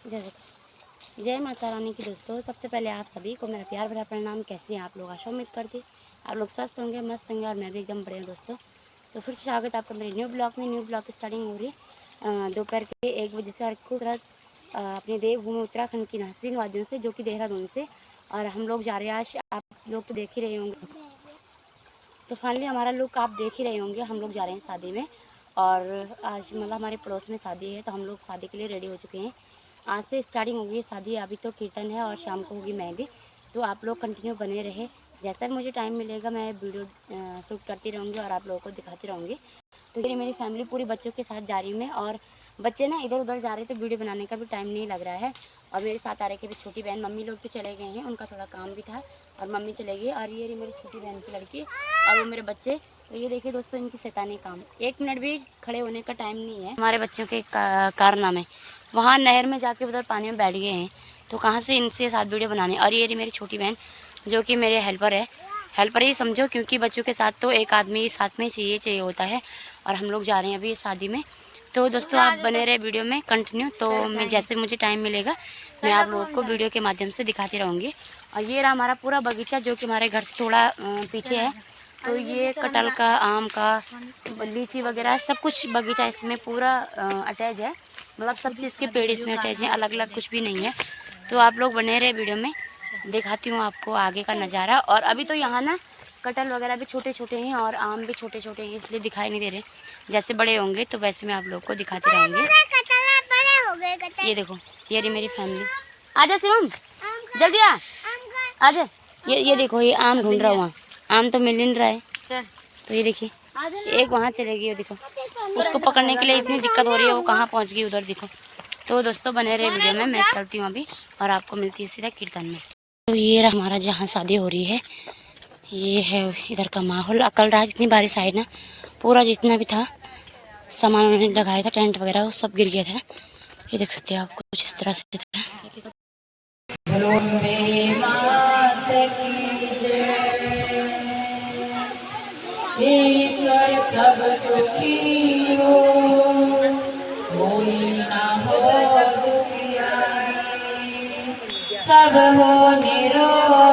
इधर देखो। जय माता रानी की दोस्तों, सबसे पहले आप सभी को मेरा प्यार भरा प्रणाम। कैसे हैं आप लोग? आशा उम्मीद करती आप लोग स्वस्थ होंगे, मस्त होंगे और मैं भी एकदम बढ़िया दोस्तों। तो फिर से स्वागत आपका मेरे न्यू ब्लॉग में। न्यू ब्लॉग की स्टार्टिंग हो रही है दोपहर के 1 बजे से और खूबसूरत अपने देवभूमि उत्तराखंड की हसीन वादियों से, जो कि देहरादून से। और हम लोग जा रहे हैं आज, आप लोग तो देख ही रहे होंगे। तो फाइनली हमारा लुक आप देख ही रहे होंगे। हम लोग जा रहे हैं शादी में और आज मतलब हमारे पड़ोस में शादी है, तो हम लोग शादी के लिए रेडी हो चुके हैं। आज से स्टार्टिंग होगी शादी, अभी तो कीर्तन है और शाम को होगी मेहंदी। तो आप लोग कंटिन्यू बने रहे, जैसा भी मुझे टाइम मिलेगा मैं वीडियो शूट करती रहूँगी और आप लोगों को दिखाती रहूँगी। तो ये मेरी फैमिली पूरी बच्चों के साथ जा रही हूँ मैं, और बच्चे ना इधर उधर जा रहे थे, वीडियो बनाने का भी टाइम नहीं लग रहा है। और मेरे साथ आ रहे थे छोटी बहन, मम्मी लोग तो चले गए हैं, उनका थोड़ा काम भी था और मम्मी चले गई। और ये रही मेरी छोटी बहन की लड़की और वो मेरे बच्चे। तो ये देखिए दोस्तों, इनकी शैतानी काम, 1 मिनट भी खड़े होने का टाइम नहीं है। हमारे बच्चों के कारनामे, वहाँ नहर में जाके उधर पानी में बैठ गए हैं, तो कहाँ से इनसे साथ वीडियो बनाने। और ये रही मेरी छोटी बहन जो कि मेरे हेल्पर है, हेल्पर ही समझो, क्योंकि बच्चों के साथ तो एक आदमी साथ में चाहिए होता है। और हम लोग जा रहे हैं अभी शादी में। तो दोस्तों आप बने रहे वीडियो में कंटिन्यू। तो मैं जैसे मुझे टाइम मिलेगा मैं आप लोगों को वीडियो के माध्यम से दिखाती रहूँगी। और ये रहा हमारा पूरा बगीचा, जो कि हमारे घर से थोड़ा पीछे है। तो ये कटहल का, आम का, लीची वगैरह सब कुछ बगीचा इसमें पूरा अटैच है, मतलब सब चीज़ के पेड़ इसमें अटैच हैं, अलग अलग कुछ भी नहीं है। तो आप लोग बने रहे वीडियो में, दिखाती हूँ आपको आगे का नज़ारा। और अभी तो यहाँ ना कटहल वगैरह भी छोटे छोटे हैं और आम भी छोटे छोटे हैं, इसलिए दिखाई नहीं दे रहे। जैसे बड़े होंगे तो वैसे मैं आप लोग को दिखाती रहूँगी। ये देखो, ये रही मेरी फैमिली। आजा शिवम, जल्दी आ, आजा। ये देखो, ये आम ढूंढ रहा हूँ, वहाँ आम तो मिल नहीं रहा है। तो ये देखिए, एक वहाँ चले गई, देखो उसको पकड़ने के लिए इतनी दिक्कत हो रही है, वो कहाँ पहुँच गई उधर देखो। तो दोस्तों बने रहे वीडियो में, मैं चलती हूँ अभी और आपको मिलती है सीधा कीर्तन में। तो ये रहा हमारा जहाँ शादी हो रही है, ये है इधर का माहौल। कल रात जितनी बारिश आई ना, पूरा जितना भी था सामान उन्होंने लगाया था, टेंट वगैरह, वो सब गिर गया था। ये देख सकते हैं आप, कुछ इस तरह से था। ईश्वर सब सुखी हो, कोई ना हो दुखियारी, सब हो निरोग।